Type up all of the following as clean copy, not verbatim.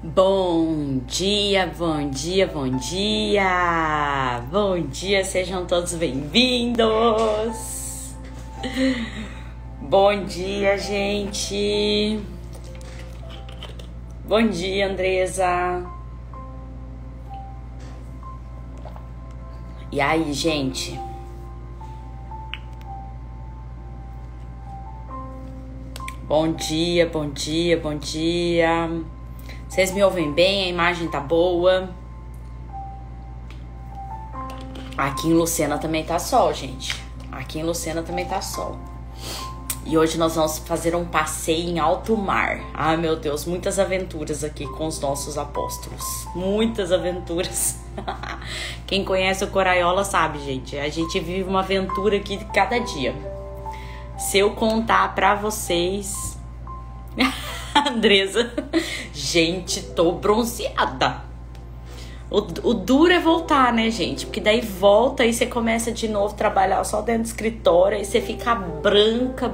Bom dia, bom dia, bom dia! Bom dia, sejam todos bem-vindos! Bom dia, gente! Bom dia, Andresa! E aí, gente? Bom dia, bom dia, bom dia! Vocês me ouvem bem? A imagem tá boa? Aqui em Lucena também tá sol, gente. Aqui em Lucena também tá sol. E hoje nós vamos fazer um passeio em alto mar. Ai, meu Deus, muitas aventuras aqui com os nossos apóstolos. Muitas aventuras. Quem conhece o Coraiola sabe, gente. A gente vive uma aventura aqui de cada dia. Se eu contar pra vocês... Andresa, gente, tô bronzeada. O duro é voltar, né, gente? Porque daí volta e você começa de novo a trabalhar só dentro do escritório e você fica branca,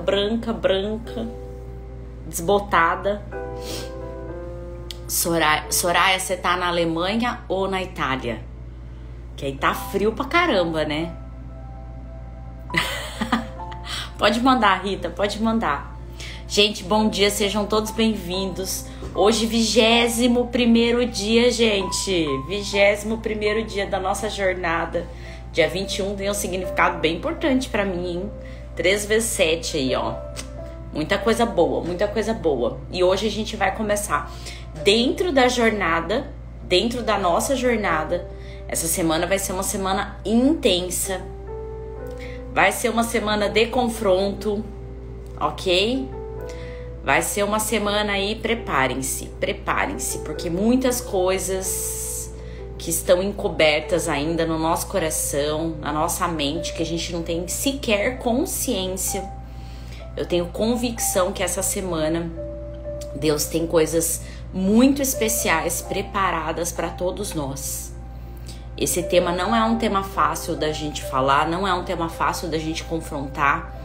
desbotada. Soraya, você tá na Alemanha ou na Itália? Que aí tá frio pra caramba, né? Pode mandar, Rita, pode mandar. Gente, bom dia, sejam todos bem-vindos. Hoje, 21º dia, gente. 21º dia da nossa jornada. Dia 21 tem um significado bem importante pra mim, hein? 3 vezes 7 aí, ó. Muita coisa boa, muita coisa boa. E hoje a gente vai começar dentro da jornada, dentro da nossa jornada. Essa semana vai ser uma semana intensa. Vai ser uma semana de confronto, ok? Vai ser uma semana aí, preparem-se, porque muitas coisas que estão encobertas ainda no nosso coração, na nossa mente, que a gente não tem sequer consciência. Eu tenho convicção que essa semana Deus tem coisas muito especiais preparadas para todos nós. Esse tema não é um tema fácil da gente falar, não é um tema fácil da gente confrontar.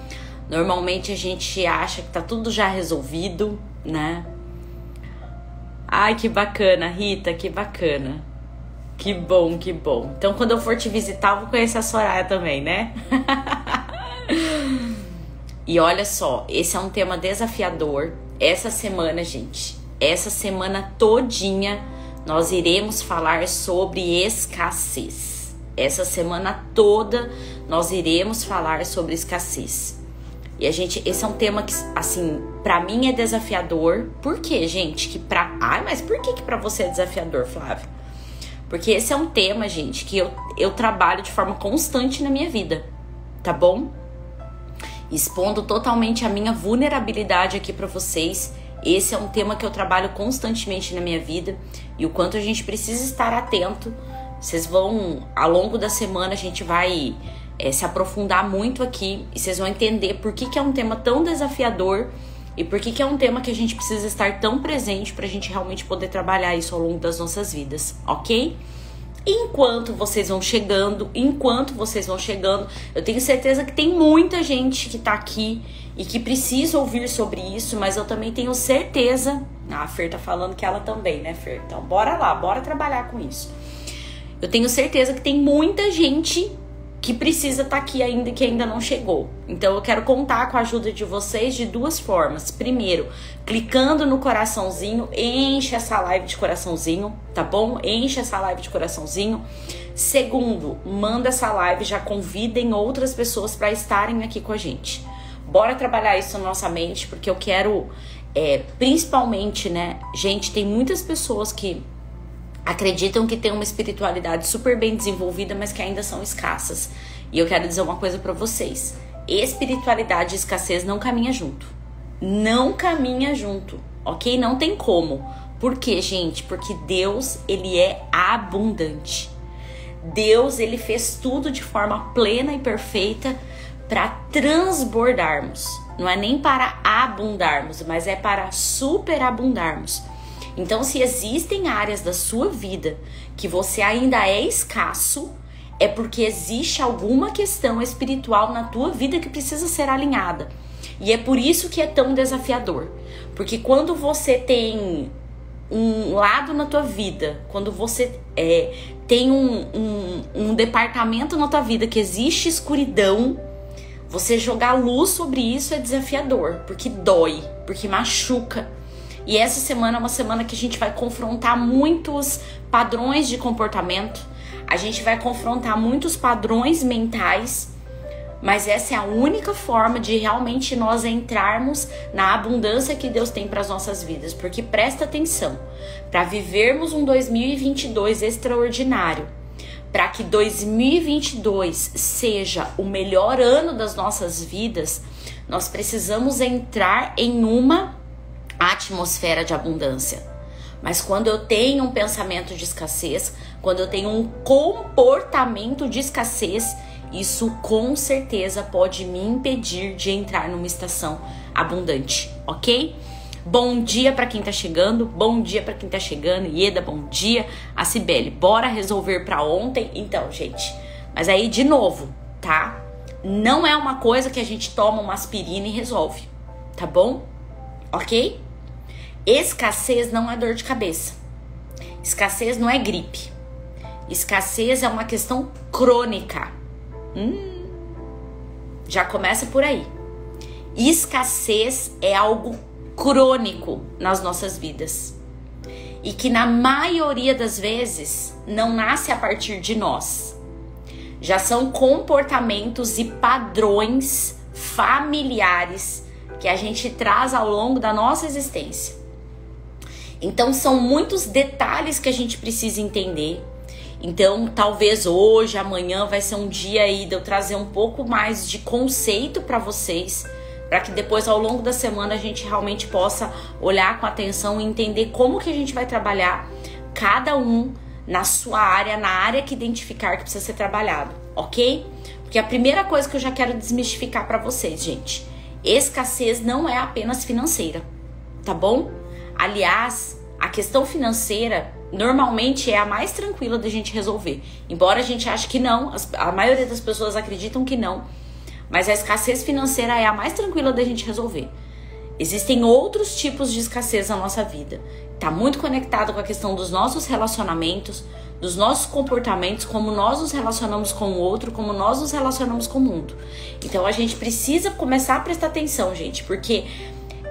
Normalmente a gente acha que tá tudo já resolvido, né? Ai, que bacana, Rita, que bacana. Que bom, que bom. Então, quando eu for te visitar, eu vou conhecer a Soraya também, né? E olha só, esse é um tema desafiador. Essa semana, gente, essa semana todinha, nós iremos falar sobre escassez. Essa semana toda, nós iremos falar sobre escassez. E esse é um tema que, assim, pra mim é desafiador. Por quê, gente? Ai, mas por que pra você é desafiador, Flávia? Porque esse é um tema, gente, que eu trabalho de forma constante na minha vida, tá bom? Expondo totalmente a minha vulnerabilidade aqui pra vocês. Esse é um tema que eu trabalho constantemente na minha vida. E o quanto a gente precisa estar atento. Vocês vão, ao longo da semana, a gente vai... se aprofundar muito aqui e vocês vão entender por que é um tema tão desafiador e por que é um tema que a gente precisa estar tão presente pra gente realmente poder trabalhar isso ao longo das nossas vidas, ok? Enquanto vocês vão chegando, eu tenho certeza que tem muita gente que tá aqui e que precisa ouvir sobre isso, mas eu também tenho certeza... a Fer tá falando que ela também, né, Fer? Então bora lá, bora trabalhar com isso. Eu tenho certeza que tem muita gente que precisa estar aqui ainda, que ainda não chegou. Então eu quero contar com a ajuda de vocês de duas formas. Primeiro, clicando no coraçãozinho, enche essa live de coraçãozinho, tá bom? Enche essa live de coraçãozinho. Segundo, manda essa live, já convidem outras pessoas para estarem aqui com a gente. Bora trabalhar isso na nossa mente, porque eu quero, principalmente, né? Gente, tem muitas pessoas que acreditam que tem uma espiritualidade super bem desenvolvida, mas que ainda são escassas. E eu quero dizer uma coisa pra vocês. Espiritualidade e escassez não caminha junto. Não caminha junto, ok? Não tem como. Por quê, gente? Porque Deus, ele é abundante. Deus, ele fez tudo de forma plena e perfeita para transbordarmos. Não é nem para abundarmos, mas é para superabundarmos. Então, se existem áreas da sua vida que você ainda é escasso, é porque existe alguma questão espiritual na tua vida que precisa ser alinhada. E é por isso que é tão desafiador. Porque quando você tem um lado na tua vida, quando você tem um departamento na tua vida que existe escuridão, você jogar luz sobre isso é desafiador, porque dói, porque machuca. E essa semana é uma semana que a gente vai confrontar muitos padrões de comportamento, a gente vai confrontar muitos padrões mentais, mas essa é a única forma de realmente nós entrarmos na abundância que Deus tem para as nossas vidas. Porque presta atenção, para vivermos um 2022 extraordinário, para que 2022 seja o melhor ano das nossas vidas, nós precisamos entrar em uma atmosfera de abundância. Mas quando eu tenho um pensamento de escassez, quando eu tenho um comportamento de escassez, isso com certeza pode me impedir de entrar numa estação abundante, ok? Bom dia para quem tá chegando, bom dia para quem tá chegando. Ieda, bom dia. A Cibele, bora resolver para ontem? Então, gente, mas aí de novo, tá? Não é uma coisa que a gente toma uma aspirina e resolve, tá bom? Ok? Escassez não é dor de cabeça. Escassez não é gripe. Escassez é uma questão crônica. Já começa por aí. Escassez é algo crônico nas nossas vidas e que na maioria das vezes não nasce a partir de nós. Já são comportamentos e padrões familiares que a gente traz ao longo da nossa existência. Então são muitos detalhes que a gente precisa entender. Então, talvez hoje, amanhã vai ser um dia aí de eu trazer um pouco mais de conceito para vocês, para que depois, ao longo da semana, a gente realmente possa olhar com atenção e entender como que a gente vai trabalhar cada um na sua área, na área que identificar que precisa ser trabalhado, ok? Porque a primeira coisa que eu já quero desmistificar para vocês, gente, escassez não é apenas financeira, tá bom? Aliás, a questão financeira normalmente é a mais tranquila da gente resolver. Embora a gente ache que não, a maioria das pessoas acreditam que não, mas a escassez financeira é a mais tranquila da gente resolver. Existem outros tipos de escassez na nossa vida. Está muito conectado com a questão dos nossos relacionamentos, dos nossos comportamentos, como nós nos relacionamos com o outro, como nós nos relacionamos com o mundo. Então a gente precisa começar a prestar atenção, gente, porque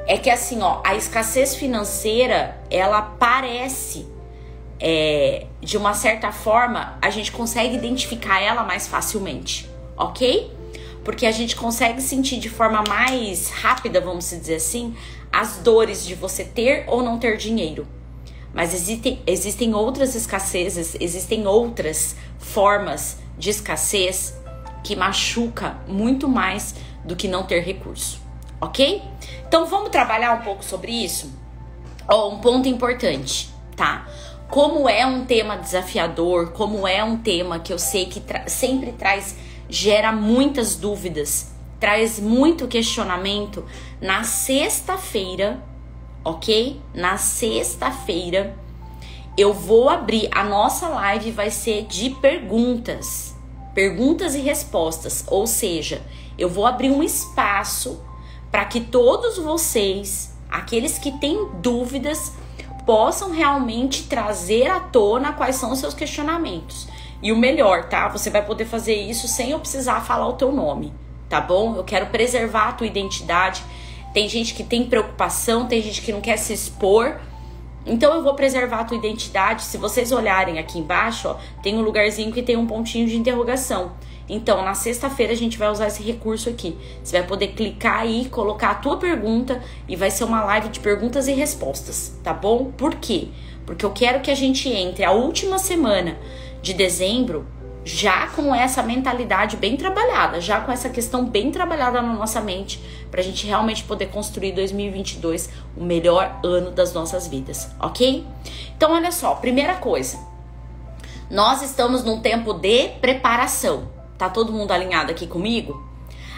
é que assim, ó, a escassez financeira, ela parece, de uma certa forma, a gente consegue identificar ela mais facilmente, ok? Porque a gente consegue sentir de forma mais rápida, vamos dizer assim, as dores de você ter ou não ter dinheiro. Mas existem outras escassezes, existem outras formas de escassez que machuca muito mais do que não ter recurso, ok? Então vamos trabalhar um pouco sobre isso? Um ponto importante, tá? Como é um tema desafiador, como é um tema que eu sei que sempre gera muitas dúvidas, traz muito questionamento, na sexta-feira, ok? Na sexta-feira eu vou abrir, a nossa live vai ser de perguntas e respostas, ou seja, eu vou abrir um espaço para que todos vocês, aqueles que têm dúvidas, possam realmente trazer à tona quais são os seus questionamentos. E o melhor, tá? Você vai poder fazer isso sem eu precisar falar o teu nome, tá bom? Eu quero preservar a tua identidade. Tem gente que tem preocupação, tem gente que não quer se expor. Então eu vou preservar a tua identidade. Se vocês olharem aqui embaixo, ó, tem um lugarzinho que tem um pontinho de interrogação. Então, na sexta-feira a gente vai usar esse recurso aqui. Você vai poder clicar aí, colocar a tua pergunta e vai ser uma live de perguntas e respostas, tá bom? Por quê? Porque eu quero que a gente entre a última semana de dezembro já com essa mentalidade bem trabalhada, já com essa questão bem trabalhada na nossa mente, pra gente realmente poder construir 2022 o melhor ano das nossas vidas, ok? Então, olha só, primeira coisa, nós estamos num tempo de preparação. Tá todo mundo alinhado aqui comigo?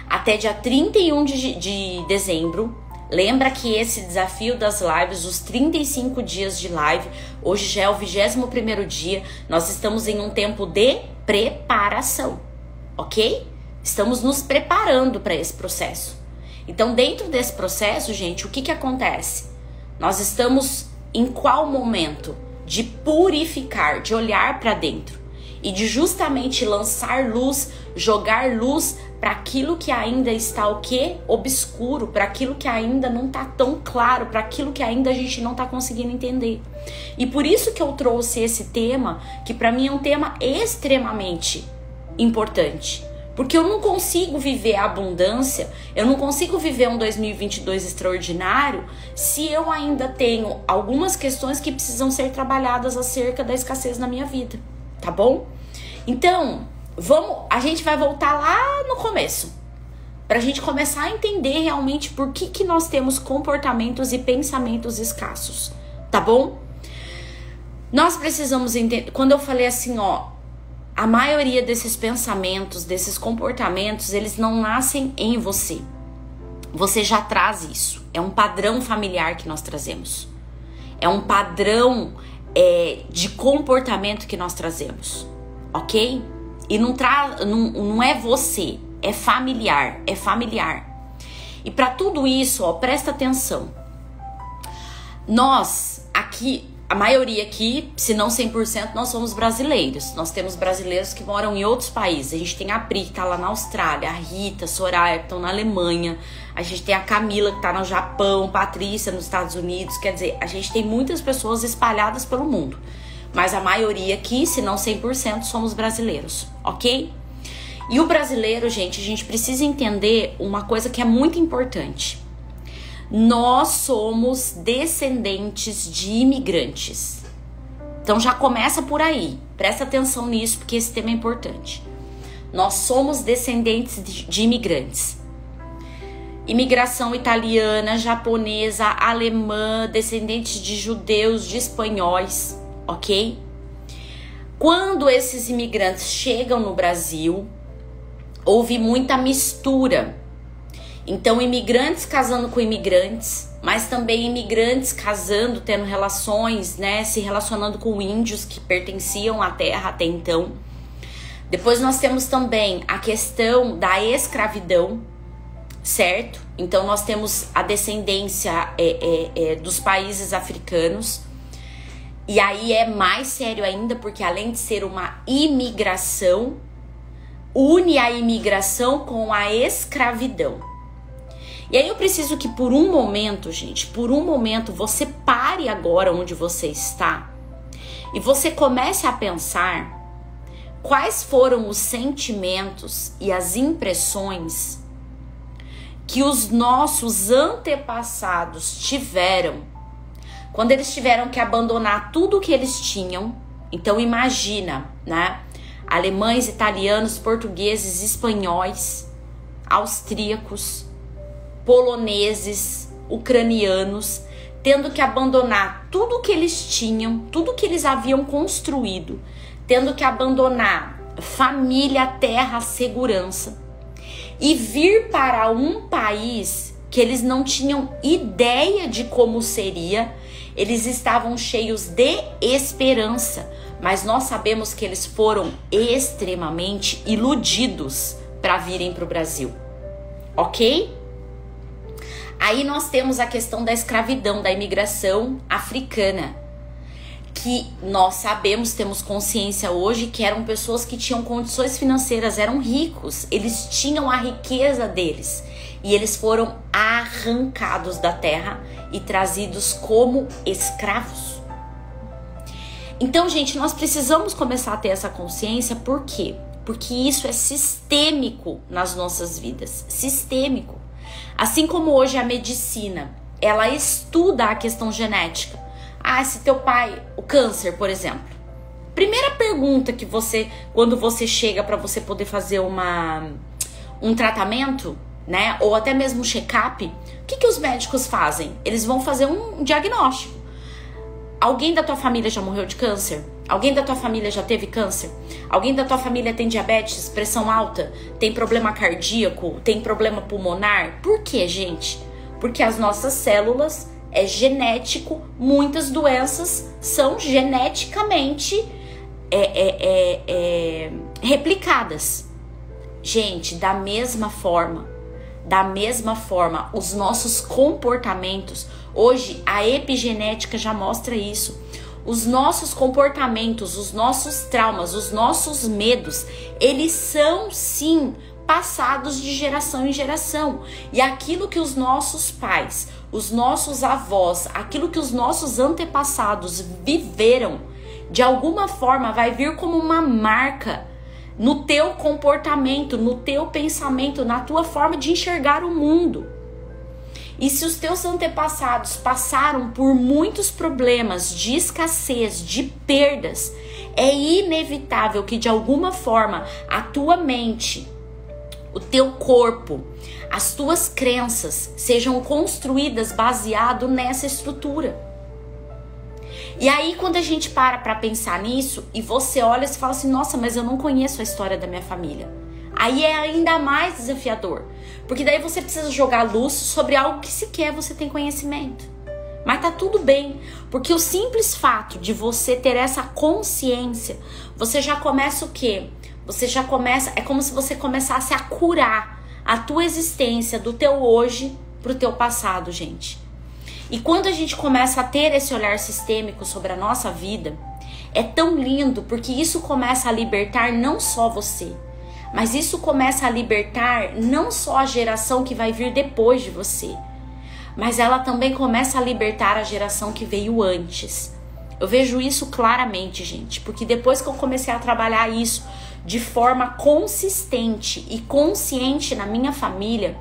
Até dia 31 de dezembro. Lembra que esse desafio das lives, os 35 dias de live, hoje já é o 21º dia. Nós estamos em um tempo de preparação, ok? Estamos nos preparando para esse processo. Então, dentro desse processo, gente, o que acontece? Nós estamos em qual momento de purificar, de olhar para dentro e de justamente lançar luz, jogar luz para aquilo que ainda está o quê? Obscuro, para aquilo que ainda não está tão claro, para aquilo que ainda a gente não está conseguindo entender. E por isso que eu trouxe esse tema, que para mim é um tema extremamente importante. Porque eu não consigo viver a abundância, eu não consigo viver um 2022 extraordinário se eu ainda tenho algumas questões que precisam ser trabalhadas acerca da escassez na minha vida, tá bom? Então, a gente vai voltar lá no começo, pra gente começar a entender realmente por que nós temos comportamentos e pensamentos escassos, tá bom? Nós precisamos entender, quando eu falei assim, a maioria desses pensamentos, desses comportamentos, eles não nascem em você. Você já traz isso. É um padrão familiar que nós trazemos. É um padrão de comportamento que nós trazemos. Ok? E não é você. É familiar. É familiar. E para tudo isso, presta atenção. Nós, aqui... A maioria aqui, se não 100%, nós somos brasileiros. Nós temos brasileiros que moram em outros países. A gente tem a Pri, que tá lá na Austrália, a Rita, a Soraya, que estão na Alemanha. A gente tem a Camila, que tá no Japão, Patrícia, nos Estados Unidos. Quer dizer, a gente tem muitas pessoas espalhadas pelo mundo. Mas a maioria aqui, se não 100%, somos brasileiros, ok? E o brasileiro, gente, a gente precisa entender uma coisa que é muito importante. Nós somos descendentes de imigrantes. Então já começa por aí. Presta atenção nisso, porque esse tema é importante. Nós somos descendentes de imigrantes. Imigração italiana, japonesa, alemã, descendentes de judeus, de espanhóis, ok? Quando esses imigrantes chegam no Brasil, houve muita mistura. Então, imigrantes casando com imigrantes, mas também imigrantes casando, tendo relações, né, se relacionando com índios que pertenciam à terra até então. Depois nós temos também a questão da escravidão, certo? Então, nós temos a descendência dos países africanos. E aí é mais sério ainda, porque além de ser uma imigração, une a imigração com a escravidão. E aí eu preciso que por um momento, gente, você pare agora onde você está e você comece a pensar quais foram os sentimentos e as impressões que os nossos antepassados tiveram quando eles tiveram que abandonar tudo o que eles tinham. Então imagina, né? Alemães, italianos, portugueses, espanhóis, austríacos, poloneses, ucranianos, tendo que abandonar tudo que eles tinham, tudo que eles haviam construído, tendo que abandonar família, terra, segurança e vir para um país que eles não tinham ideia de como seria. Eles estavam cheios de esperança, mas nós sabemos que eles foram extremamente iludidos para virem para o Brasil, ok? Aí nós temos a questão da escravidão, da imigração africana, que nós sabemos, temos consciência hoje que eram pessoas que tinham condições financeiras, eram ricos, eles tinham a riqueza deles e eles foram arrancados da terra e trazidos como escravos. Então, gente, nós precisamos começar a ter essa consciência, por quê? Porque isso é sistêmico nas nossas vidas, sistêmico. Assim como hoje a medicina, ela estuda a questão genética. Se teu pai, o câncer, por exemplo. Primeira pergunta que você, quando você chega para você poder fazer um tratamento, né? Ou até mesmo um check-up, o que os médicos fazem? Eles vão fazer um diagnóstico. Alguém da tua família já morreu de câncer? Alguém da tua família já teve câncer? Alguém da tua família tem diabetes, pressão alta, tem problema cardíaco, tem problema pulmonar? Por quê, gente? Porque as nossas células é genético, muitas doenças são geneticamente replicadas. Gente, da mesma forma, os nossos comportamentos, Hoje a epigenética já mostra isso. Os nossos comportamentos, os nossos traumas, os nossos medos, eles são sim passados de geração em geração. E aquilo que os nossos pais, os nossos avós, aquilo que os nossos antepassados viveram, de alguma forma vai vir como uma marca no teu comportamento, no teu pensamento, na tua forma de enxergar o mundo. E se os teus antepassados passaram por muitos problemas de escassez, de perdas, é inevitável que de alguma forma a tua mente, o teu corpo, as tuas crenças sejam construídas baseado nessa estrutura. E aí quando a gente para pensar nisso e você olha e fala assim, nossa, mas eu não conheço a história da minha família. Aí é ainda mais desafiador, porque daí você precisa jogar luz sobre algo que sequer você tem conhecimento. Mas tá tudo bem, porque o simples fato de você ter essa consciência, você já começa o quê? Você já começa, é como se você começasse a curar a tua existência do teu hoje pro teu passado, gente. E quando a gente começa a ter esse olhar sistêmico sobre a nossa vida, é tão lindo, porque isso começa a libertar não só você, mas isso começa a libertar não só a geração que vai vir depois de você, mas ela também começa a libertar a geração que veio antes. Eu vejo isso claramente, gente, porque depois que eu comecei a trabalhar isso de forma consistente e consciente na minha família,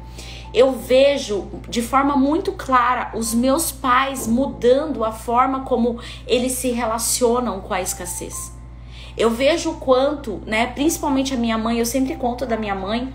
eu vejo de forma muito clara os meus pais mudando a forma como eles se relacionam com a escassez. Eu vejo o quanto, né, principalmente a minha mãe, eu sempre conto da minha mãe,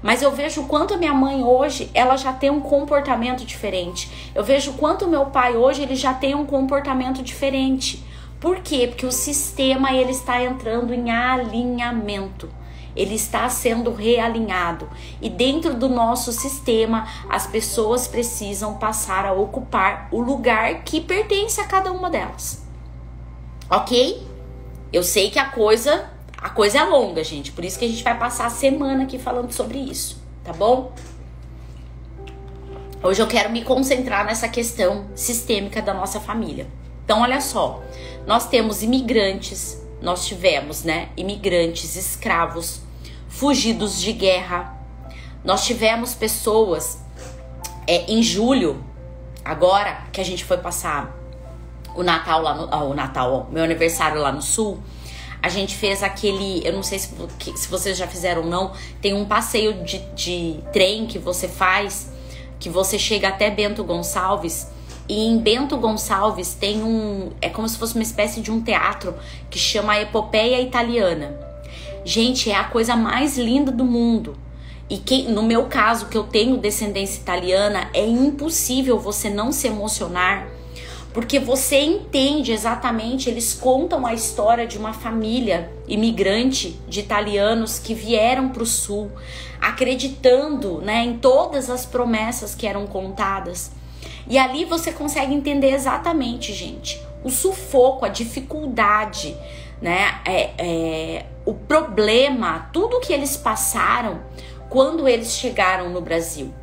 mas eu vejo o quanto a minha mãe hoje, ela já tem um comportamento diferente. Eu vejo o quanto o meu pai hoje, ele já tem um comportamento diferente. Por quê? Porque o sistema, ele está entrando em alinhamento. Ele está sendo realinhado. E dentro do nosso sistema, as pessoas precisam passar a ocupar o lugar que pertence a cada uma delas. Ok? Eu sei que a coisa é longa, gente. Por isso que a gente vai passar a semana aqui falando sobre isso, tá bom? Hoje eu quero me concentrar nessa questão sistêmica da nossa família. Então, olha só. Nós temos imigrantes, nós tivemos, né? Imigrantes, escravos, fugidos de guerra. Nós tivemos pessoas em julho, agora que a gente foi passar o Natal lá no... meu aniversário lá no Sul, a gente fez aquele... Eu não sei se vocês já fizeram ou não. Tem um passeio de trem que você faz, que você chega até Bento Gonçalves. E em Bento Gonçalves tem é como se fosse uma espécie de um teatro que chama a Epopeia Italiana. Gente, é a coisa mais linda do mundo. E no meu caso, que eu tenho descendência italiana, é impossível você não se emocionar, porque você entende exatamente, eles contam a história de uma família imigrante de italianos que vieram para o Sul, acreditando, né, em todas as promessas que eram contadas. E ali você consegue entender exatamente, gente, o sufoco, a dificuldade, né, o problema, tudo que eles passaram quando eles chegaram no Brasil.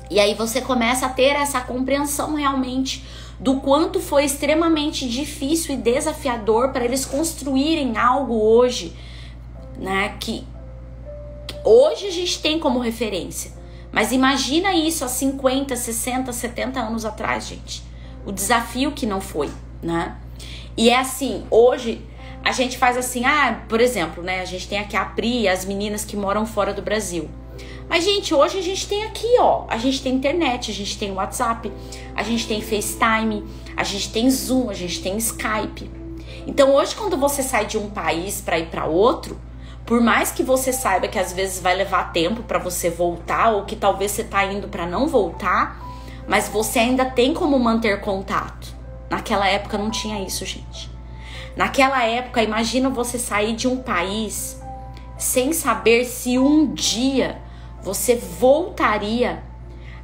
E aí você começa a ter essa compreensão realmente do quanto foi extremamente difícil e desafiador para eles construírem algo hoje, né, que hoje a gente tem como referência. Mas imagina isso há 50, 60, 70 anos atrás, gente. O desafio que não foi, né? E é assim, hoje a gente faz assim, por exemplo, né? A gente tem aqui a Pri, as meninas que moram fora do Brasil. Mas, gente, hoje a gente tem aqui, ó, a gente tem internet, a gente tem WhatsApp, a gente tem FaceTime, a gente tem Zoom, a gente tem Skype. Então, hoje, quando você sai de um país para ir para outro, por mais que você saiba que às vezes vai levar tempo para você voltar, ou que talvez você tá indo para não voltar, mas você ainda tem como manter contato. Naquela época não tinha isso, gente. Naquela época, imagina você sair de um país sem saber se um dia você voltaria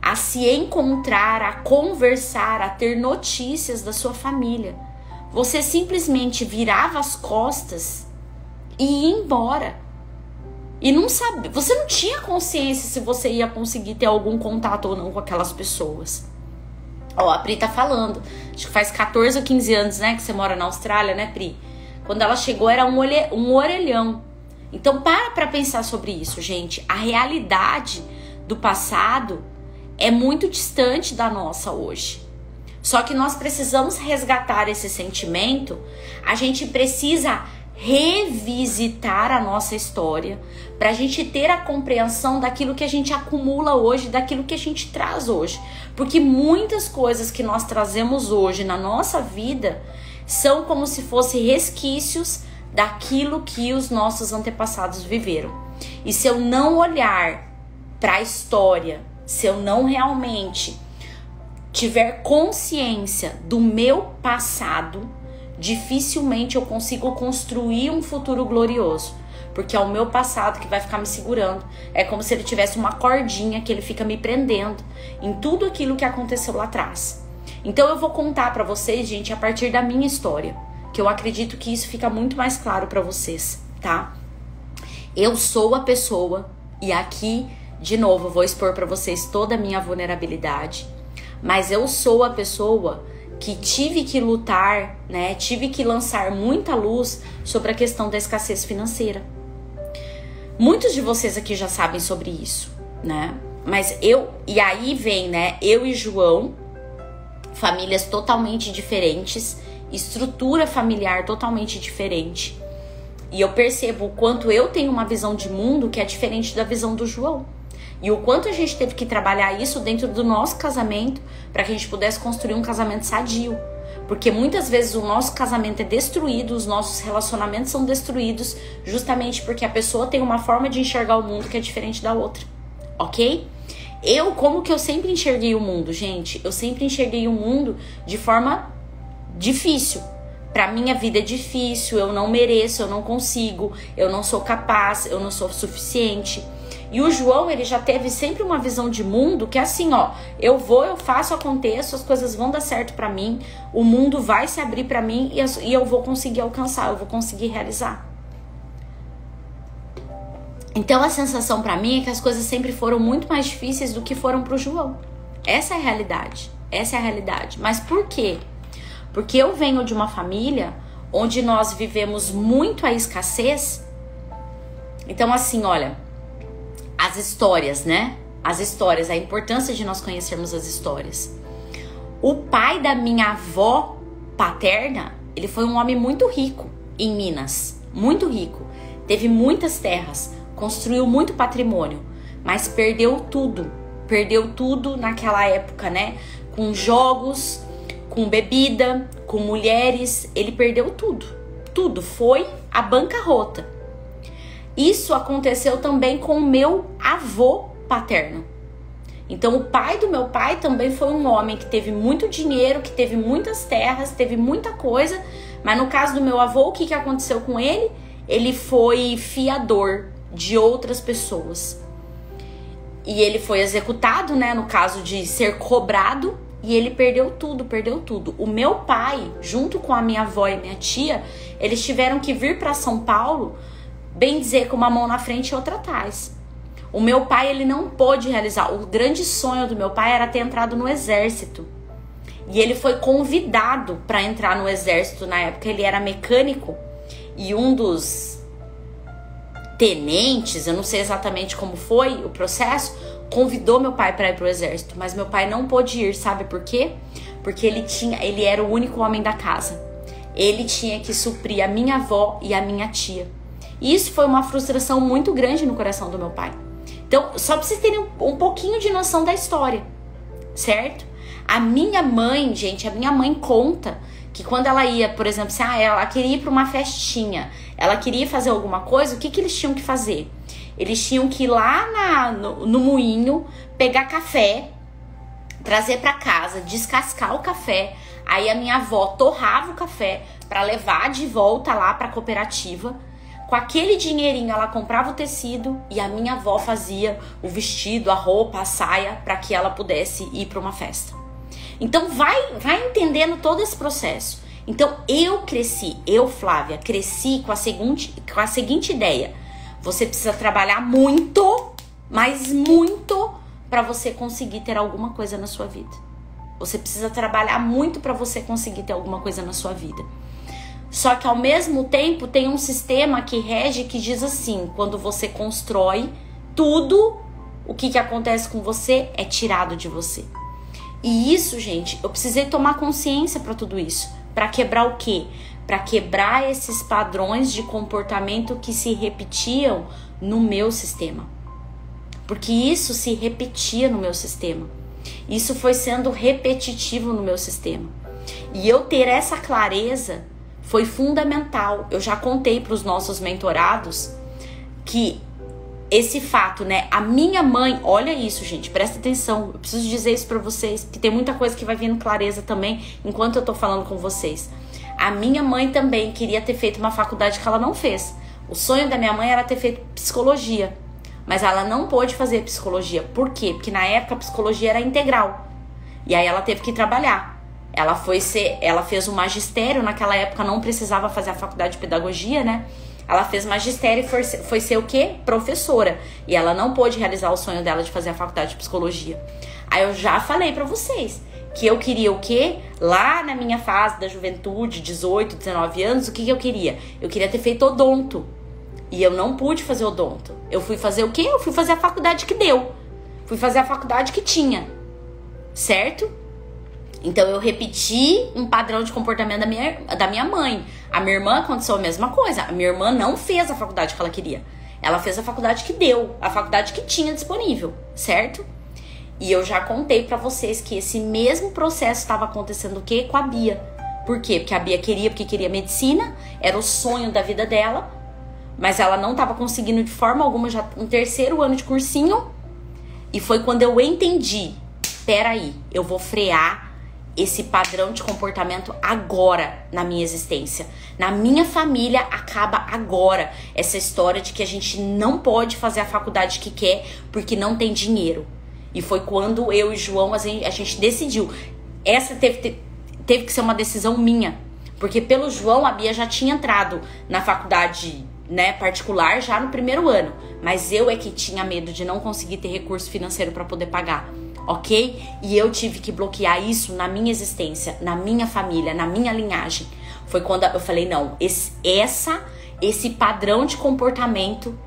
a se encontrar, a conversar, a ter notícias da sua família. Você simplesmente virava as costas e ia embora. E não sabia, você não tinha consciência se você ia conseguir ter algum contato ou não com aquelas pessoas. Ó, a Pri tá falando, acho que faz 14 ou 15 anos, né, que você mora na Austrália, né, Pri? Quando ela chegou era um orelhão. Então para pensar sobre isso, gente. A realidade do passado é muito distante da nossa hoje. Só que nós precisamos resgatar esse sentimento, a gente precisa revisitar a nossa história para a gente ter a compreensão daquilo que a gente acumula hoje, daquilo que a gente traz hoje. Porque muitas coisas que nós trazemos hoje na nossa vida são como se fossem resquícios daquilo que os nossos antepassados viveram. E se eu não olhar para a história, se eu não realmente tiver consciência do meu passado, dificilmente eu consigo construir um futuro glorioso, porque é o meu passado que vai ficar me segurando. É como se ele tivesse uma cordinha que ele fica me prendendo em tudo aquilo que aconteceu lá atrás. Então eu vou contar para vocês, gente, a partir da minha história, que eu acredito que isso fica muito mais claro para vocês, tá? Eu sou a pessoa, e aqui, de novo, eu vou expor para vocês toda a minha vulnerabilidade, mas eu sou a pessoa que tive que lutar, né? Tive que lançar muita luz sobre a questão da escassez financeira. Muitos de vocês aqui já sabem sobre isso, né? Mas e aí vem, né? Eu e João, famílias totalmente diferentes, estrutura familiar totalmente diferente. E eu percebo o quanto eu tenho uma visão de mundo que é diferente da visão do João. E o quanto a gente teve que trabalhar isso dentro do nosso casamento para que a gente pudesse construir um casamento sadio. Porque muitas vezes o nosso casamento é destruído, os nossos relacionamentos são destruídos justamente porque a pessoa tem uma forma de enxergar o mundo que é diferente da outra. Ok? Como que eu sempre enxerguei o mundo, gente? Eu sempre enxerguei o mundo de forma difícil. Pra mim a vida é difícil, eu não mereço, eu não consigo, eu não sou capaz, eu não sou suficiente. E o João, ele já teve sempre uma visão de mundo que é assim, ó, eu faço, aconteço, as coisas vão dar certo pra mim, o mundo vai se abrir pra mim e eu vou conseguir alcançar, eu vou conseguir realizar. Então a sensação pra mim é que as coisas sempre foram muito mais difíceis do que foram pro João. Essa é a realidade, essa é a realidade. Mas por quê? Porque eu venho de uma família onde nós vivemos muito a escassez. Então assim, olha, as histórias, né? As histórias, a importância de nós conhecermos as histórias. O pai da minha avó paterna, ele foi um homem muito rico em Minas, muito rico. Teve muitas terras, construiu muito patrimônio, mas perdeu tudo naquela época, né? Com jogos, com bebida, com mulheres, ele perdeu tudo, foi a bancarrota. Isso aconteceu também com o meu avô paterno. Então o pai do meu pai também foi um homem que teve muito dinheiro, que teve muitas terras, teve muita coisa, mas no caso do meu avô, o que aconteceu com ele? Ele foi fiador de outras pessoas. E ele foi executado, né, no caso de ser cobrado, e ele perdeu tudo. O meu pai, junto com a minha avó e minha tia, eles tiveram que vir para São Paulo, bem dizer, com uma mão na frente e outra atrás. O meu pai, ele não pôde realizar. O grande sonho do meu pai era ter entrado no exército. E ele foi convidado para entrar no exército. Na época ele era mecânico. E um dos tenentes, eu não sei exatamente como foi o processo, convidou meu pai para ir pro exército. Mas meu pai não pôde ir, sabe por quê? Porque ele era o único homem da casa. Ele tinha que suprir a minha avó e a minha tia. E isso foi uma frustração muito grande no coração do meu pai. Então, só pra vocês terem um pouquinho de noção da história, certo? A minha mãe, gente, conta que quando ela ia, por exemplo, se ela queria ir pra uma festinha, ela queria fazer alguma coisa, o que eles tinham que fazer? Eles tinham que ir lá no moinho, pegar café, trazer pra casa, descascar o café. Aí a minha avó torrava o café pra levar de volta lá pra cooperativa. Com aquele dinheirinho ela comprava o tecido e a minha avó fazia o vestido, a roupa, a saia para que ela pudesse ir para uma festa. Então vai entendendo todo esse processo. Então eu, Flávia, cresci com a seguinte ideia. Você precisa trabalhar muito, mas muito, para você conseguir ter alguma coisa na sua vida. Você precisa trabalhar muito para você conseguir ter alguma coisa na sua vida. Só que ao mesmo tempo tem um sistema que rege, que diz assim: quando você constrói, tudo o que acontece com você é tirado de você. E isso, gente, eu precisei tomar consciência para tudo isso. Para quebrar o quê? Para quebrar esses padrões de comportamento que se repetiam no meu sistema. Porque isso se repetia no meu sistema. Isso foi sendo repetitivo no meu sistema. E eu ter essa clareza foi fundamental. Eu já contei para os nossos mentorados que esse fato, né? A minha mãe, olha isso, gente, presta atenção. Eu preciso dizer isso para vocês, que tem muita coisa que vai vindo clareza também enquanto eu tô falando com vocês. A minha mãe também queria ter feito uma faculdade que ela não fez. O sonho da minha mãe era ter feito psicologia, mas ela não pôde fazer psicologia. Por quê? Porque na época a psicologia era integral. E aí ela teve que trabalhar. Ela fez o magistério, naquela época não precisava fazer a faculdade de pedagogia, né? Ela fez magistério e foi ser o quê? Professora. E ela não pôde realizar o sonho dela de fazer a faculdade de psicologia. Aí eu já falei pra vocês que eu queria o quê? Lá na minha fase da juventude, 18, 19 anos, o que eu queria? Eu queria ter feito odonto. E eu não pude fazer odonto. Eu fui fazer o quê? Eu fui fazer a faculdade que deu. Fui fazer a faculdade que tinha. Certo? Então eu repeti um padrão de comportamento da minha mãe. A minha irmã aconteceu a mesma coisa. A minha irmã não fez a faculdade que ela queria. Ela fez a faculdade que deu, a faculdade que tinha disponível, certo? E eu já contei pra vocês que esse mesmo processo estava acontecendo o quê? Com a Bia. Por quê? Porque a Bia queria medicina, era o sonho da vida dela, mas ela não estava conseguindo de forma alguma, já no 3º ano de cursinho. E foi quando eu entendi, peraí, eu vou frear esse padrão de comportamento agora na minha existência. Na minha família acaba agora essa história de que a gente não pode fazer a faculdade que quer porque não tem dinheiro. E foi quando eu e João, a gente decidiu. Essa teve que ser uma decisão minha. Porque pelo João, a Bia já tinha entrado na faculdade, né, particular já no 1º ano. Mas eu é que tinha medo de não conseguir ter recurso financeiro para poder pagar. Ok? E eu tive que bloquear isso na minha existência, na minha família, na minha linhagem. Foi quando eu falei, não, esse padrão de comportamento,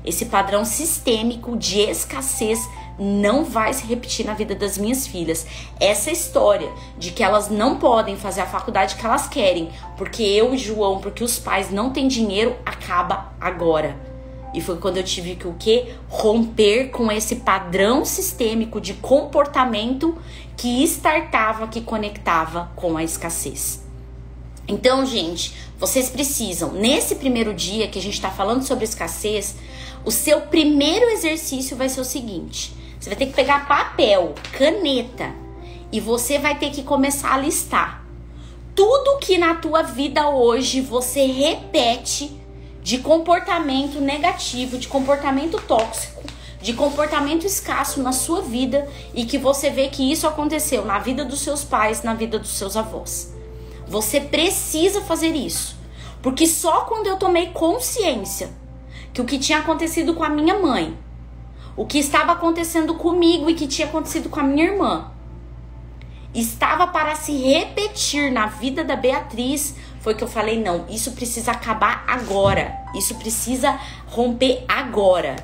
esse padrão sistêmico de escassez não vai se repetir na vida das minhas filhas. Essa história de que elas não podem fazer a faculdade que elas querem, porque eu e João, porque os pais não têm dinheiro, acaba agora. E foi quando eu tive que o quê? Romper com esse padrão sistêmico de comportamento que startava, que conectava com a escassez. Então, gente, vocês precisam, nesse primeiro dia que a gente tá falando sobre escassez, o seu primeiro exercício vai ser o seguinte: você vai ter que pegar papel, caneta, e você vai ter que começar a listar tudo que na tua vida hoje você repete de comportamento negativo, de comportamento tóxico, de comportamento escasso na sua vida e que você vê que isso aconteceu na vida dos seus pais, na vida dos seus avós. Você precisa fazer isso, porque só quando eu tomei consciência que o que tinha acontecido com a minha mãe, o que estava acontecendo comigo e que tinha acontecido com a minha irmã, estava para se repetir na vida da Beatriz, foi que eu falei, não, isso precisa acabar agora. Isso precisa romper agora.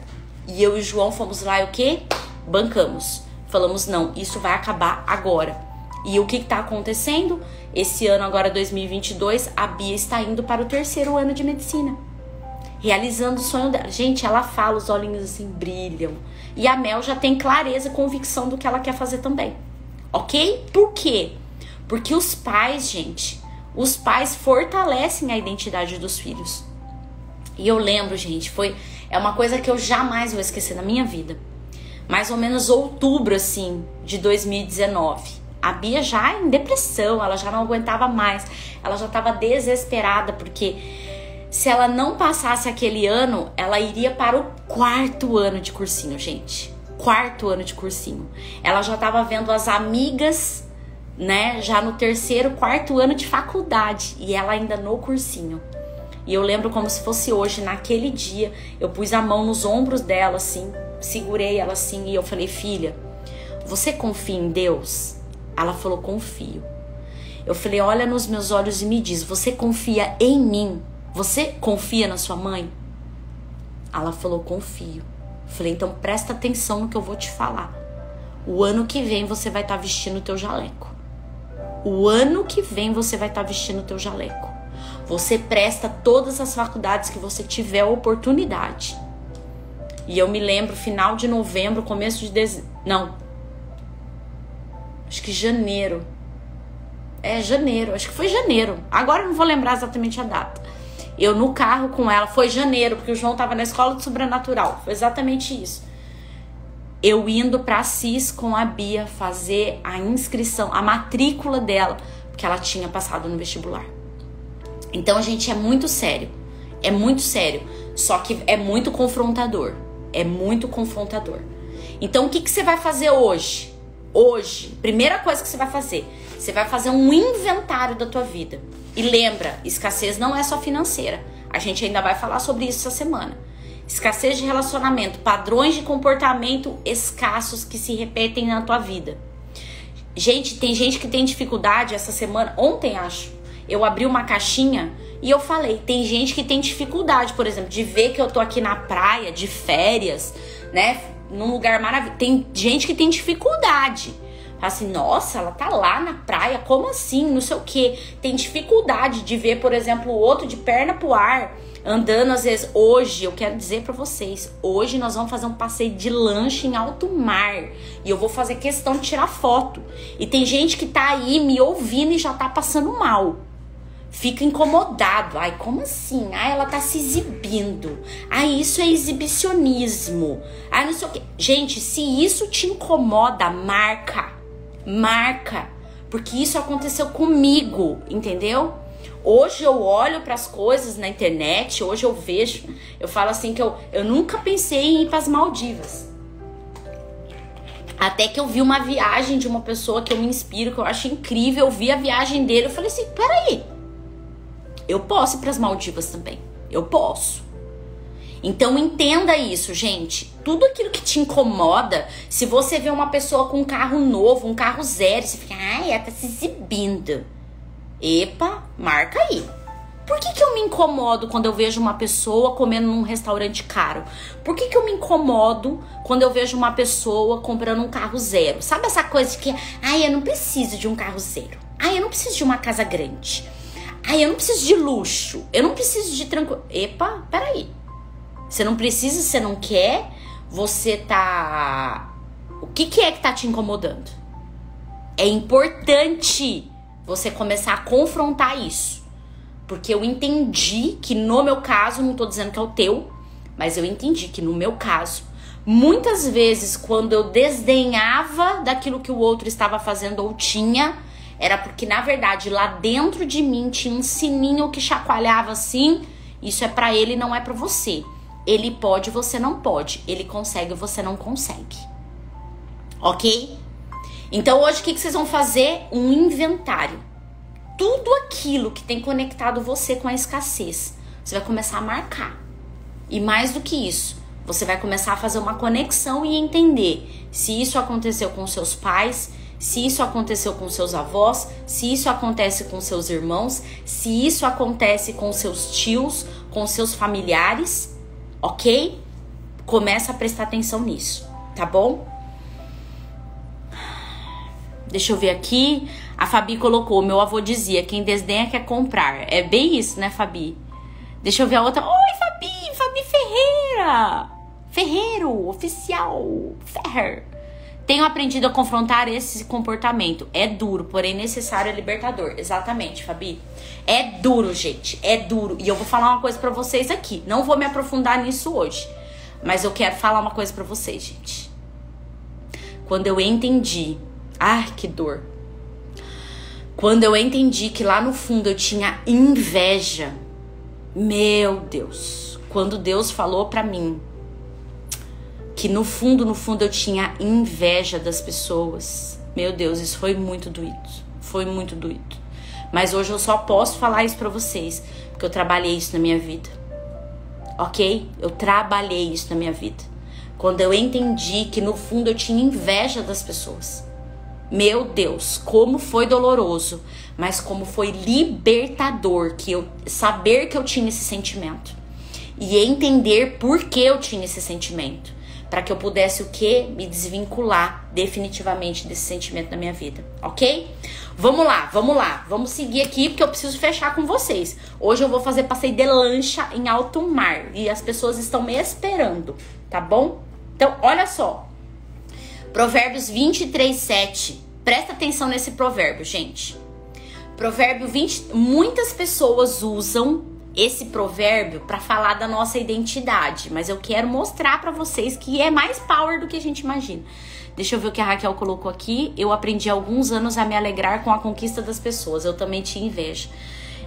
E eu e o João fomos lá e o quê? Bancamos. Falamos, não, isso vai acabar agora. E o que tá acontecendo? Esse ano, agora 2022, a Bia está indo para o 3º ano de medicina. Realizando o sonho dela. Gente, ela fala, os olhinhos assim brilham. E a Mel já tem clareza, convicção do que ela quer fazer também. Ok? Por quê? Porque os pais, gente, os pais fortalecem a identidade dos filhos. E eu lembro, gente, é uma coisa que eu jamais vou esquecer na minha vida. Mais ou menos outubro, assim, de 2019. A Bia já em depressão, ela já não aguentava mais. Ela já estava desesperada, porque se ela não passasse aquele ano, ela iria para o 4º ano de cursinho, gente. 4º ano de cursinho. Ela já estava vendo as amigas, né, já no 3º, 4º ano de faculdade, e ela ainda no cursinho. E eu lembro como se fosse hoje, naquele dia, eu pus a mão nos ombros dela, assim, segurei ela assim, e eu falei, filha, você confia em Deus? Ela falou, confio. Eu falei, olha nos meus olhos e me diz, você confia em mim? Você confia na sua mãe? Ela falou, confio. Eu falei, então presta atenção no que eu vou te falar. O ano que vem você vai estar vestindo o teu jaleco. O ano que vem você vai estar vestindo o teu jaleco. Você presta todas as faculdades que você tiver a oportunidade. E eu me lembro, final de novembro, começo de dezembro. Não. Acho que janeiro. Janeiro. Acho que foi janeiro. Agora eu não vou lembrar exatamente a data. Eu no carro com ela. Foi janeiro, porque o João tava na escola do sobrenatural. Foi exatamente isso. Eu indo pra Assis com a Bia fazer a inscrição, a matrícula dela, porque ela tinha passado no vestibular. Então, gente, é muito sério. É muito sério. Só que é muito confrontador. É muito confrontador. Então, o que você vai fazer hoje? Hoje, primeira coisa que você vai fazer um inventário da tua vida. E lembra, escassez não é só financeira. A gente ainda vai falar sobre isso essa semana. Escassez de relacionamento, padrões de comportamento escassos que se repetem na tua vida. Gente, tem gente que tem dificuldade essa semana. Ontem, acho, eu abri uma caixinha e eu falei, tem gente que tem dificuldade, por exemplo, de ver que eu tô aqui na praia, de férias, né, num lugar maravilhoso. Tem gente que tem dificuldade. Fala assim, nossa, ela tá lá na praia, como assim? Não sei o quê. Tem dificuldade de ver, por exemplo, o outro de perna pro ar, andando às vezes. Hoje, eu quero dizer pra vocês, hoje nós vamos fazer um passeio de lanche em alto mar. E eu vou fazer questão de tirar foto. E tem gente que tá aí me ouvindo e já tá passando mal. Fica incomodado. Ai, como assim? Ai, ela tá se exibindo. Ai, isso é exibicionismo. Ai, não sei o quê. Gente, se isso te incomoda, marca. Marca. Porque isso aconteceu comigo, entendeu? Hoje eu olho para as coisas na internet, hoje eu vejo, eu falo assim que eu nunca pensei em ir para as Maldivas. Até que eu vi uma viagem de uma pessoa que eu me inspiro, que eu acho incrível, eu vi a viagem dele, eu falei assim, peraí, eu posso ir para as Maldivas também, eu posso. Então entenda isso, gente, tudo aquilo que te incomoda, se você vê uma pessoa com um carro novo, um carro zero, você fica, ai, ela tá se exibindo. Epa, marca aí. Por que eu me incomodo quando eu vejo uma pessoa comendo num restaurante caro? Por que eu me incomodo quando eu vejo uma pessoa comprando um carro zero? Sabe essa coisa de que, ai, eu não preciso de um carro zero. Ai, eu não preciso de uma casa grande. Ai, eu não preciso de luxo. Eu não preciso de tranquilo. Epa, peraí. Você não precisa, você não quer, você tá... O que é que tá te incomodando? É importante você começar a confrontar isso. Porque eu entendi que no meu caso, não tô dizendo que é o teu, mas eu entendi que no meu caso, muitas vezes quando eu desdenhava daquilo que o outro estava fazendo ou tinha, era porque na verdade lá dentro de mim tinha um sininho que chacoalhava assim, isso é pra ele, não é pra você. Ele pode, você não pode. Ele consegue, você não consegue. Ok? Então hoje o que vocês vão fazer? Um inventário. Tudo aquilo que tem conectado você com a escassez, você vai começar a marcar. E mais do que isso, você vai começar a fazer uma conexão e entender se isso aconteceu com seus pais, se isso aconteceu com seus avós, se isso acontece com seus irmãos, se isso acontece com seus tios, com seus familiares, ok? Começa a prestar atenção nisso, tá bom? Deixa eu ver aqui. A Fabi colocou, meu avô dizia, quem desdenha quer comprar. É bem isso, né, Fabi? Deixa eu ver a outra. Oi, Fabi! Fabi Ferreira! Ferreiro, oficial. Ferrer. Tenho aprendido a confrontar esse comportamento. É duro, porém necessário e libertador. Exatamente, Fabi. É duro, gente. É duro. E eu vou falar uma coisa pra vocês aqui. Não vou me aprofundar nisso hoje. Mas eu quero falar uma coisa pra vocês, gente. Quando eu entendi... Ai, que dor. Quando eu entendi que lá no fundo eu tinha inveja. Meu Deus. Quando Deus falou pra mim que no fundo eu tinha inveja das pessoas. Meu Deus, isso foi muito doído. Foi muito doído. Mas hoje eu só posso falar isso pra vocês, porque eu trabalhei isso na minha vida. Ok? Eu trabalhei isso na minha vida. Quando eu entendi que no fundo eu tinha inveja das pessoas. Meu Deus, como foi doloroso, mas como foi libertador saber que eu tinha esse sentimento e entender por que eu tinha esse sentimento, para que eu pudesse o quê? Me desvincular definitivamente desse sentimento na minha vida, ok? Vamos lá, vamos seguir aqui porque eu preciso fechar com vocês. Hoje eu vou fazer passeio de lancha em alto mar e as pessoas estão me esperando, tá bom? Então, olha só, Provérbios 23:7, presta atenção nesse provérbio, gente. Provérbio 20, muitas pessoas usam esse provérbio para falar da nossa identidade, mas eu quero mostrar para vocês que é mais power do que a gente imagina. Deixa eu ver o que a Raquel colocou aqui. Eu aprendi há alguns anos a me alegrar com a conquista das pessoas. Eu também tinha inveja.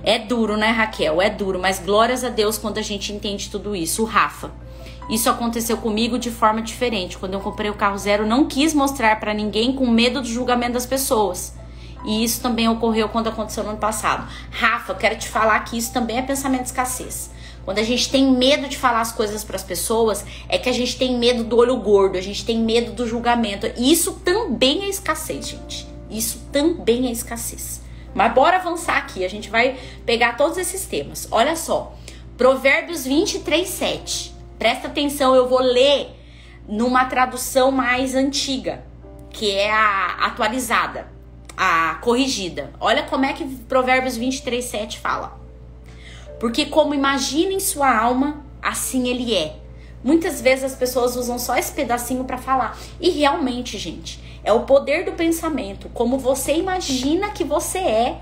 É duro, né, Raquel? É duro, mas glórias a Deus quando a gente entende tudo isso. O Rafa, isso aconteceu comigo de forma diferente. Quando eu comprei o carro zero, não quis mostrar para ninguém com medo do julgamento das pessoas. E isso também ocorreu quando aconteceu no ano passado. Rafa, eu quero te falar que isso também é pensamento de escassez. Quando a gente tem medo de falar as coisas para as pessoas, é que a gente tem medo do olho gordo, a gente tem medo do julgamento. E isso também é escassez, gente. Isso também é escassez. Mas bora avançar aqui, a gente vai pegar todos esses temas. Olha só, Provérbios 23:7. Presta atenção, eu vou ler numa tradução mais antiga, que é a atualizada, a corrigida. Olha como é que Provérbios 23:7 fala. Porque como imagina em sua alma, assim ele é. Muitas vezes as pessoas usam só esse pedacinho para falar. E realmente, gente, é o poder do pensamento. Como você imagina que você é,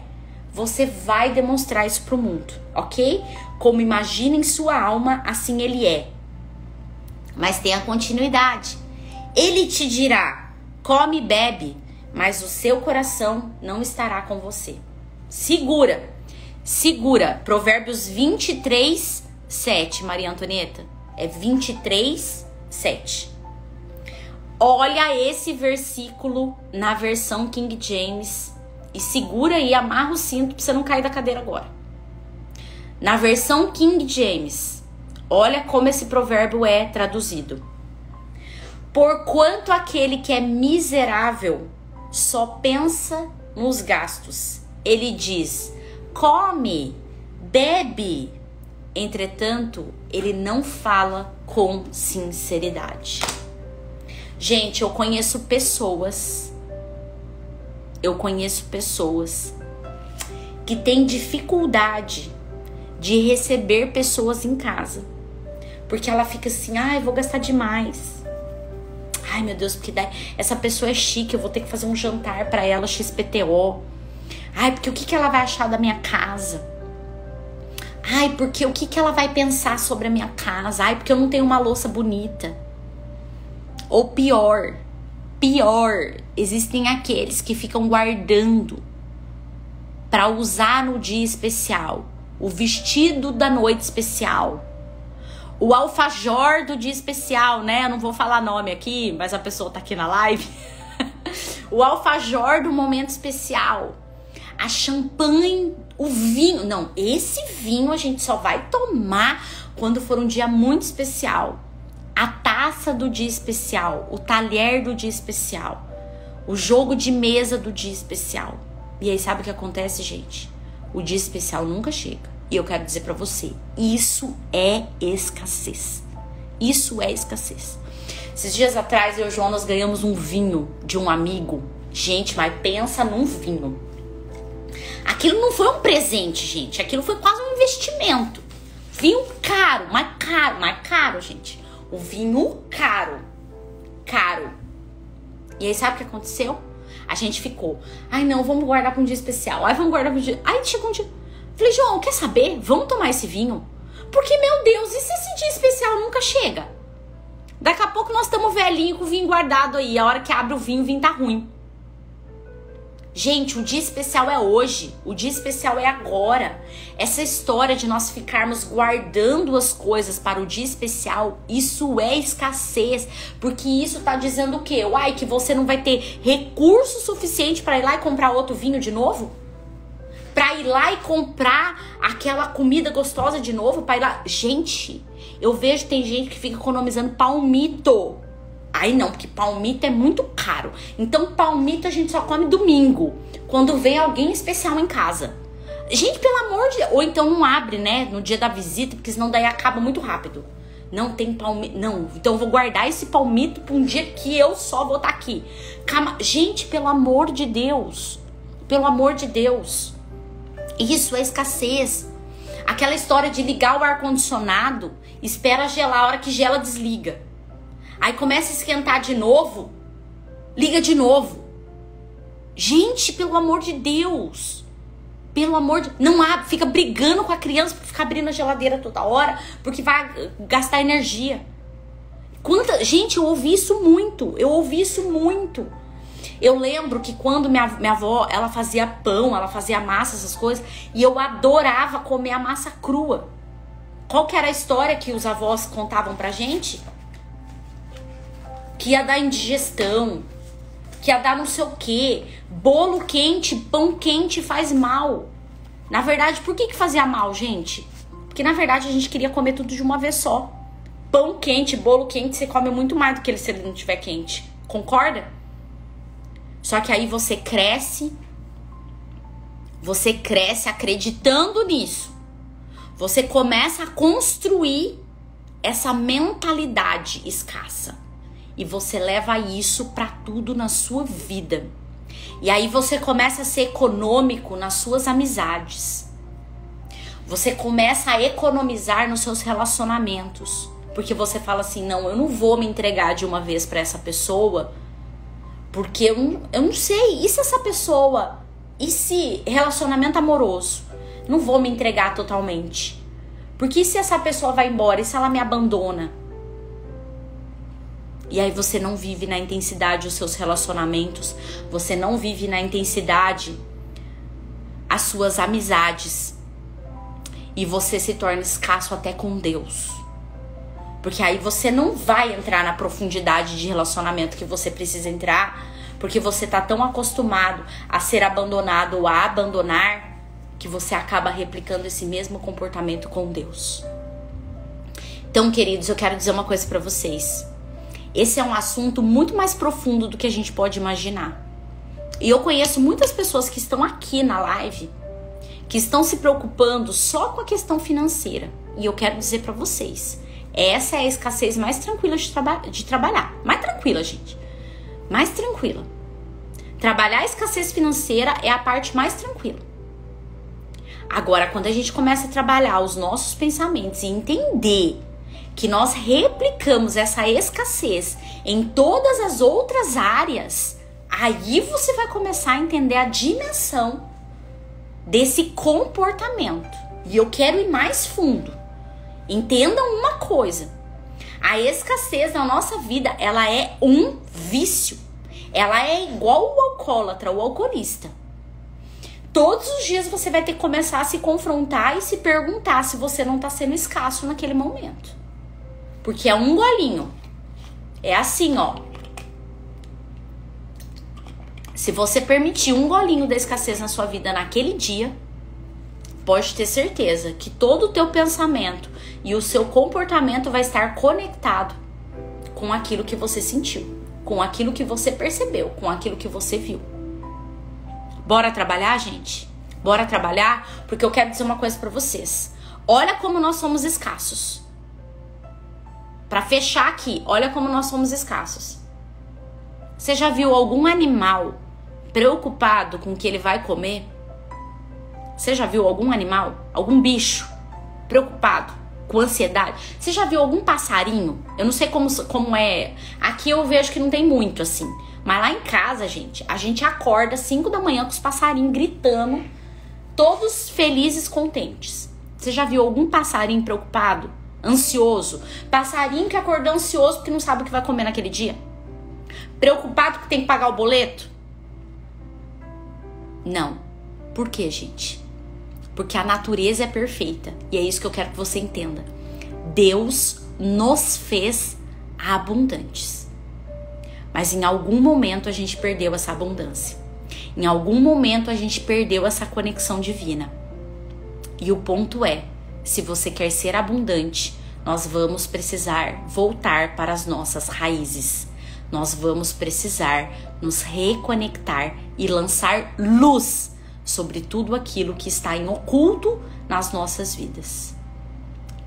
você vai demonstrar isso pro mundo, ok? Como imagina em sua alma, assim ele é. Mas tem a continuidade. Ele te dirá, come e bebe, mas o seu coração não estará com você. Segura. Provérbios 23:7, Maria Antonieta. É 23:7. Olha esse versículo na versão King James. E segura aí, amarra o cinto pra você não cair da cadeira agora. Na versão King James, olha como esse provérbio é traduzido. Porquanto aquele que é miserável só pensa nos gastos. Ele diz, come, bebe. Entretanto, ele não fala com sinceridade. Gente, eu conheço pessoas que têm dificuldade de receber pessoas em casa. Porque ela fica assim, eu vou gastar demais. Ai, meu Deus, porque daí essa pessoa é chique, eu vou ter que fazer um jantar pra ela, XPTO. Ai, porque o que ela vai achar da minha casa? Ai, porque o que ela vai pensar sobre a minha casa? Ai, porque eu não tenho uma louça bonita. Ou pior, existem aqueles que ficam guardando pra usar no dia especial. O vestido da noite especial. O alfajor do dia especial, né? Eu não vou falar nome aqui, mas a pessoa tá aqui na live. O alfajor do momento especial. A champanhe, o vinho. Não, esse vinho a gente só vai tomar quando for um dia muito especial. A taça do dia especial. O talher do dia especial. O jogo de mesa do dia especial. E aí sabe o que acontece, gente? O dia especial nunca chega. E eu quero dizer pra você, isso é escassez. Isso é escassez. Esses dias atrás, eu e o João, nós ganhamos um vinho de um amigo. Gente, mas pensa num vinho. Aquilo não foi um presente, gente. Aquilo foi quase um investimento. Vinho caro, mais caro, gente. O vinho caro. E aí, sabe o que aconteceu? A gente ficou, não, vamos guardar pra um dia especial. Vamos guardar pra um dia... Aí chegou um dia... Falei, João, quer saber? Vamos tomar esse vinho? Porque, meu Deus, e se esse dia especial nunca chega? Daqui a pouco nós estamos velhinho com o vinho guardado aí. A hora que abre o vinho tá ruim. Gente, o dia especial é hoje. O dia especial é agora. Essa história de nós ficarmos guardando as coisas para o dia especial, isso é escassez. Porque isso tá dizendo o quê? Que você não vai ter recurso suficiente para ir lá e comprar outro vinho de novo? Pra ir lá e comprar aquela comida gostosa de novo, pra ir lá... Gente, eu vejo tem gente que fica economizando palmito. Ai, não, porque palmito é muito caro. Então, palmito a gente só come domingo, quando vem alguém especial em casa. Gente, pelo amor de Deus. Ou então não abre, né, no dia da visita, porque senão daí acaba muito rápido. Não tem palmito. Não, então eu vou guardar esse palmito pra um dia que eu só vou estar aqui. Calma. Gente, pelo amor de Deus. Pelo amor de Deus. Isso é escassez. Aquela história de ligar o ar-condicionado, espera gelar, a hora que gela, desliga. Aí começa a esquentar de novo, liga de novo. Gente, pelo amor de Deus. Pelo amor de... Não abre, fica brigando com a criança pra ficar abrindo a geladeira toda hora, porque vai gastar energia. Gente, eu ouvi isso muito. Eu lembro que quando minha avó, ela fazia pão, ela fazia massa, essas coisas, e eu adorava comer a massa crua. Qual que era a história que os avós contavam pra gente? Que ia dar indigestão, que ia dar não sei o quê. Bolo quente, pão quente faz mal. Na verdade, por que fazia mal, gente? Porque na verdade a gente queria comer tudo de uma vez só. Pão quente, bolo quente, você come muito mais do que se ele não estiver quente. Concorda? Só que aí você cresce acreditando nisso. Você começa a construir essa mentalidade escassa. E você leva isso pra tudo na sua vida. E aí você começa a ser econômico nas suas amizades. Você começa a economizar nos seus relacionamentos. Porque você fala assim, não, eu não vou me entregar de uma vez pra essa pessoa, porque eu não sei. E se essa pessoa... E se relacionamento amoroso? Não vou me entregar totalmente. Porque e se essa pessoa vai embora? E se ela me abandona? E aí você não vive na intensidade os seus relacionamentos. Você não vive na intensidade as suas amizades. E você se torna escasso até com Deus. Porque aí você não vai entrar na profundidade de relacionamento que você precisa entrar. Porque você tá tão acostumado a ser abandonado ou a abandonar, que você acaba replicando esse mesmo comportamento com Deus. Então, queridos, eu quero dizer uma coisa pra vocês. Esse é um assunto muito mais profundo do que a gente pode imaginar. E eu conheço muitas pessoas que estão aqui na live, que estão se preocupando só com a questão financeira. E eu quero dizer pra vocês, essa é a escassez mais tranquila de trabalhar. Mais tranquila, gente. Mais tranquila. Trabalhar a escassez financeira é a parte mais tranquila. Agora, quando a gente começa a trabalhar os nossos pensamentos e entender que nós replicamos essa escassez em todas as outras áreas, aí você vai começar a entender a dimensão desse comportamento. E eu quero ir mais fundo. Entendam uma coisa. A escassez na nossa vida, ela é um vício. Ela é igual o alcoólatra, o alcoolista. Todos os dias você vai ter que começar a se confrontar e se perguntar se você não está sendo escasso naquele momento. Porque é um golinho. É assim, ó. Se você permitir um golinho da escassez na sua vida naquele dia, pode ter certeza que todo o teu pensamento e o seu comportamento vai estar conectado com aquilo que você sentiu, com aquilo que você percebeu, com aquilo que você viu. Bora trabalhar, gente? Bora trabalhar? Porque eu quero dizer uma coisa pra vocês. Olha como nós somos escassos. Pra fechar aqui, olha como nós somos escassos. Você já viu algum animal preocupado com o que ele vai comer? Você já viu algum animal, algum bicho preocupado, com ansiedade? Você já viu algum passarinho? Eu não sei como é. Aqui eu vejo que não tem muito assim. Mas lá em casa, gente, a gente acorda às 5 da manhã com os passarinhos gritando, todos felizes, contentes. Você já viu algum passarinho preocupado, ansioso? Passarinho que acordou ansioso porque não sabe o que vai comer naquele dia? Preocupado porque tem que pagar o boleto? Não. Por quê, gente? Porque a natureza é perfeita. E é isso que eu quero que você entenda. Deus nos fez abundantes. Mas em algum momento a gente perdeu essa abundância. Em algum momento a gente perdeu essa conexão divina. E o ponto é, se você quer ser abundante, nós vamos precisar voltar para as nossas raízes. nós vamos precisar nos reconectar e lançar luz sobre tudo aquilo que está em oculto nas nossas vidas.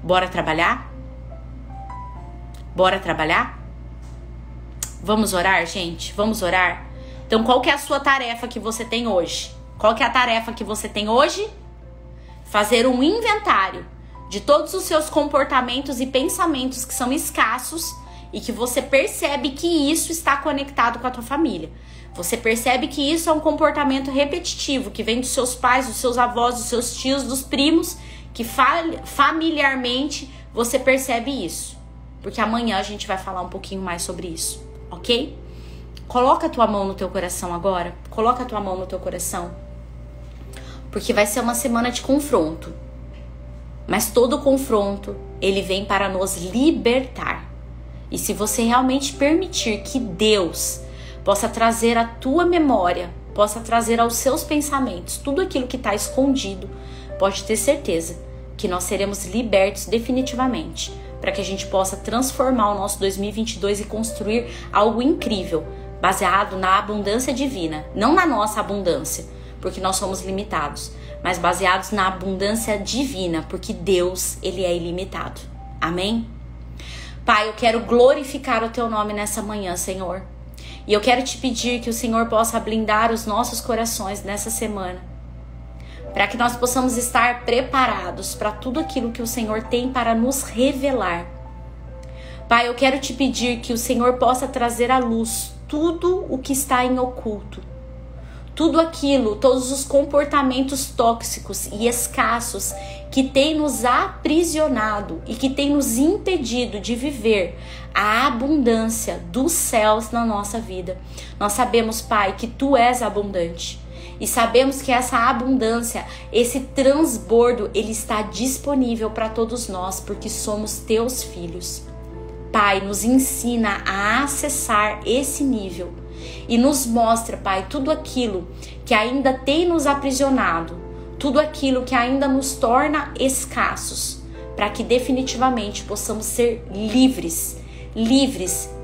Bora trabalhar? Bora trabalhar? Vamos orar, gente? Vamos orar? Então, qual que é a sua tarefa que você tem hoje? Qual que é a tarefa que você tem hoje? Fazer um inventário de todos os seus comportamentos e pensamentos que são escassos e que você percebe que isso está conectado com a tua família. Você percebe que isso é um comportamento repetitivo, que vem dos seus pais, dos seus avós, dos seus tios, dos primos, que familiarmente você percebe isso. Porque amanhã a gente vai falar um pouquinho mais sobre isso, ok? Coloca a tua mão no teu coração agora. Coloca a tua mão no teu coração. Porque vai ser uma semana de confronto. Mas todo confronto, ele vem para nos libertar. E se você realmente permitir que Deus possa trazer à tua memória, possa trazer aos seus pensamentos tudo aquilo que está escondido, pode ter certeza que nós seremos libertos definitivamente, para que a gente possa transformar o nosso 2022 e construir algo incrível, baseado na abundância divina, não na nossa abundância, porque nós somos limitados, mas baseados na abundância divina, porque Deus, ele é ilimitado. Amém? Pai, eu quero glorificar o teu nome nessa manhã, Senhor. E eu quero te pedir que o Senhor possa blindar os nossos corações nessa semana, para que nós possamos estar preparados para tudo aquilo que o Senhor tem para nos revelar. Pai, eu quero te pedir que o Senhor possa trazer à luz tudo o que está em oculto. Tudo aquilo, todos os comportamentos tóxicos e escassos que tem nos aprisionado e que tem nos impedido de viver a abundância dos céus na nossa vida. Nós sabemos, Pai, que Tu és abundante. E sabemos que essa abundância, esse transbordo, ele está disponível para todos nós, porque somos Teus filhos. Pai, nos ensina a acessar esse nível e nos mostra, Pai, tudo aquilo que ainda tem nos aprisionado, tudo aquilo que ainda nos torna escassos, para que definitivamente possamos ser livres,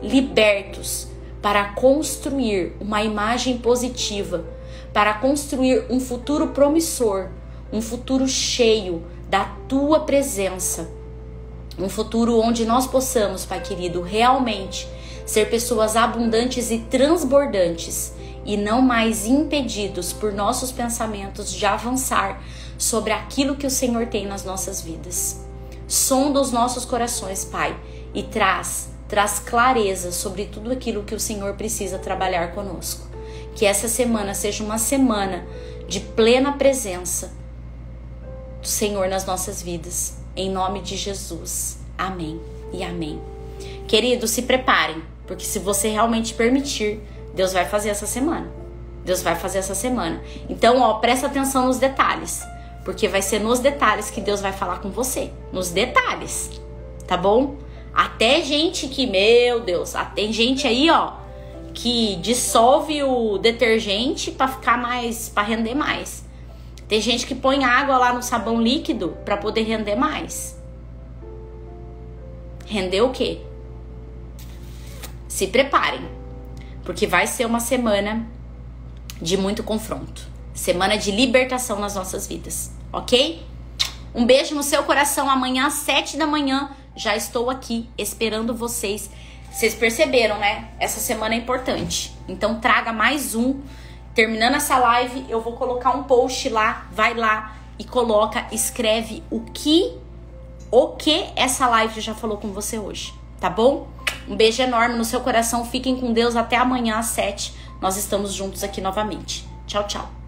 libertos, para construir uma imagem positiva, para construir um futuro promissor, um futuro cheio da Tua presença, um futuro onde nós possamos, Pai querido, realmente ser pessoas abundantes e transbordantes e não mais impedidos por nossos pensamentos de avançar sobre aquilo que o Senhor tem nas nossas vidas. Sonda os nossos corações, Pai, e traz clareza sobre tudo aquilo que o Senhor precisa trabalhar conosco. Que essa semana seja uma semana de plena presença do Senhor nas nossas vidas. Em nome de Jesus. Amém e amém. Queridos, se preparem, porque se você realmente permitir, Deus vai fazer essa semana. Deus vai fazer essa semana. Então, presta atenção nos detalhes, porque vai ser nos detalhes que Deus vai falar com você. Nos detalhes, tá bom? Até gente que, meu Deus, tem gente aí, que dissolve o detergente para ficar mais, para render mais. Tem gente que põe água lá no sabão líquido para poder render mais. Render o quê? Se preparem, porque vai ser uma semana de muito confronto. Semana de libertação nas nossas vidas, ok? Um beijo no seu coração. Amanhã às 7 da manhã já estou aqui esperando vocês. Vocês perceberam, né? Essa semana é importante. Então traga mais um. Terminando essa live, eu vou colocar um post lá. Vai lá e coloca, escreve o que essa live já falou com você hoje, tá bom? Um beijo enorme no seu coração. Fiquem com Deus. Até amanhã às 7. Nós estamos juntos aqui novamente. Tchau, tchau.